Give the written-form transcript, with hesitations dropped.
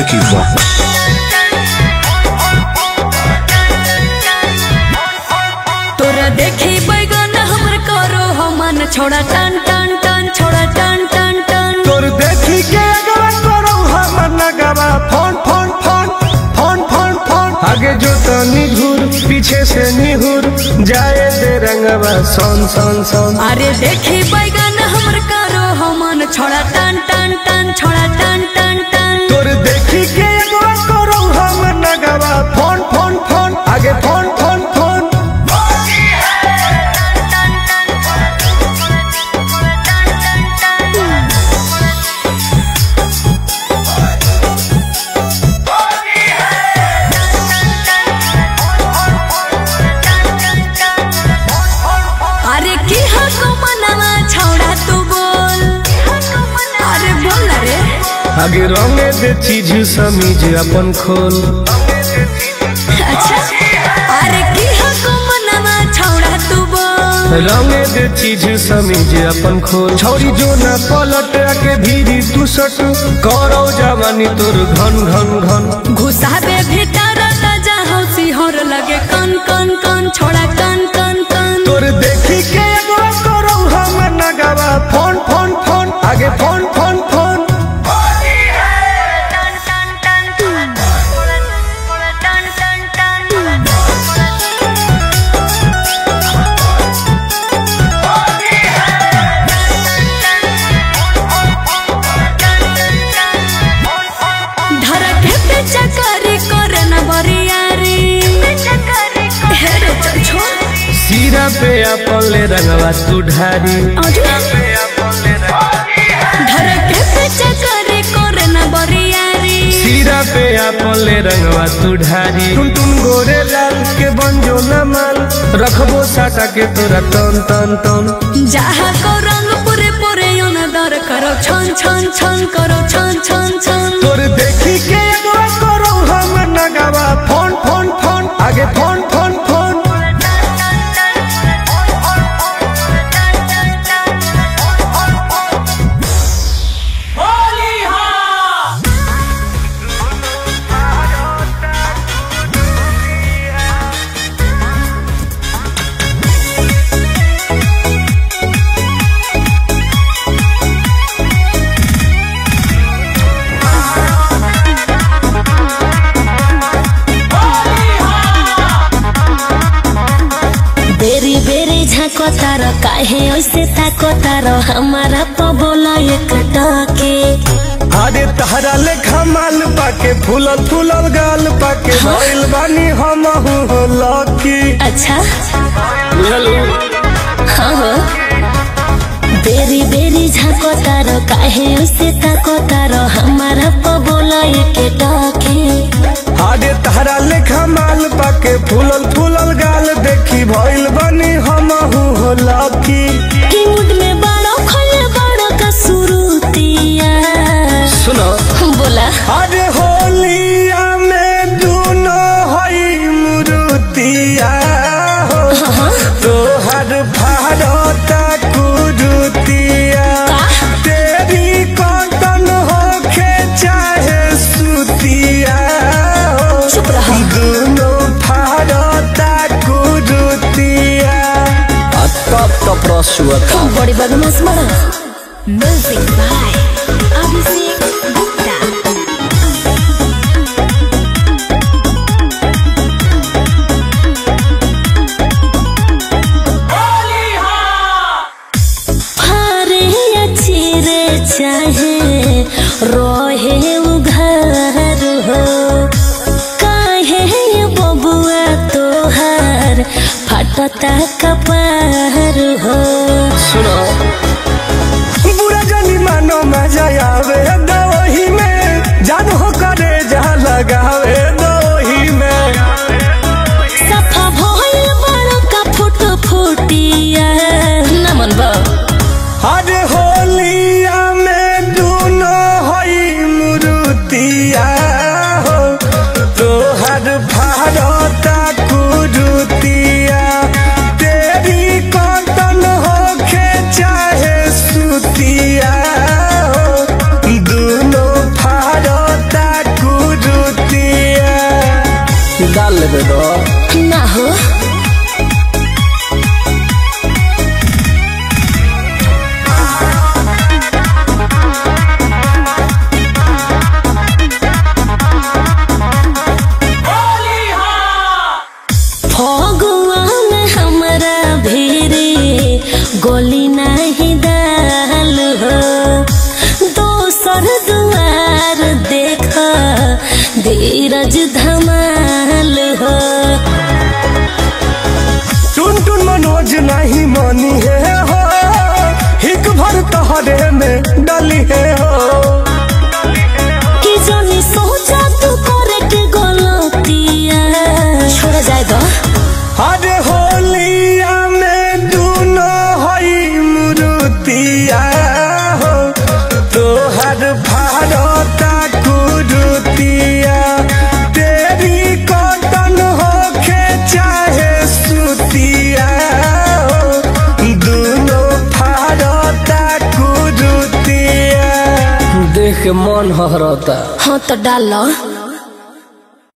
Vicky Vox. तोरा देखी बैगन हमर करो मन छोड़ा टन टन टन छोड़ा टन टन टन। तोर देखी के अगवा करो हमर नगवा phone phone phone phone phone phone. आगे जो तनी घूर पीछे से निहुर जाए दे रंगवा सोन सोन सोन। अरे देखी बैगन हमर करो मन छोड़ा टन टन टन छोड़ा टन टन टन। तोर देखी के अगवा करो हमर नगवा फोन फोन फोन आगे फोन फोन फोन। अरे की हको मनवा छोड़ा तू बोल। अरे बोल रे। आगे रंगे दे चीज समीज अपन खोल। अच्छा अरे की हको मनवा छोड़ा तू बोल। रंगे दे चीज समीज अपन खोल। छौरी जो ना पलट के भीरी तू सट करो जवानी तोर घन घन घन। घुसाबे भीतर ताजा हौसी होर लगे कन कन कन छोड़ा कन कन कन। तोर देखी के अगवा करो हमर नगवा फोन फोन फोन आगे फोन फोन फोन। सीरा पे अपने रंगवा तू ढारी। सीरा पे अपने रंगवा तू ढारी। टुन टुन गोरे लाल के बंजो न माल रखबो साटा के तोरा तन तन तन। जहाँ को रंग पूरे पूरे दर करो छन छन छन करो छन छन छन। तोर देखी के अगवा करो हमर नगवा फोन फोन फोन आगे फोन फोन फोन। बेरी बेरी झाको तारो काहे ऐसे ताको तारो हमारा तो बोला एक टके। अरे तहरा लेखा माल पाके फूलल फूलल गाल पाके भइल बानी हम हो लकी। अच्छा बुझलू हाँ हो। बेरी बेरी झाको तारो काहे ऐसे ताको तारो हमारा तो बोला एक टके। अरे तहरा लेखा माल पाके फूलल फूलल गाल देखी भइल बानी हम हो लकी। की मुड में बड़ो खोले बड़ो का सुरुतिया। सुनो बोला अरे होलिया में दुनो हई मुरुतिया हो तोहर भारता कुरुतिया। तेरी कॉटन होके चाहे सुतिया हो दुनो भारता कुरुतिया। तब तो प्रसुआ बड़ी बदमाश बड़ा। Music by Abhishek Gupta. फारे चिरे चाहे रोहे उघार हो काहे बबुआ तोहार फटता कपार हो। सुनो बुरा जानी मानो मजा आवे दही में जान हो करे जा लगावे दही में। सफा भइल बड़ो का फुट फुटिया नमन बा। अरे होलिया में दुनो हई मुरुतिया हो तोहर भारता कुरुतिया। तेरी कॉटन होके चाहे सुतिया हो दुनो भारता कुरुतिया। दे दो ना हो फगुआ में हमरा भेरे गोली नहीं डाल हो दोसर दुआर देख धीरज धमाल हो टुन टुन मनोज नहीं मानी है हो हिक भर तहरे में डाली है हो कि जानी सोचा तू करे के गलतिया छोड़ जाए दो अरे होलिया में दूनो हई मुरुतिया हो तोहर भारता कुरुतिया तेरी कटन होके चाहे सुतिया हो दूनो भारता कुरुतिया देख के मन हहरता हाँ तो डालो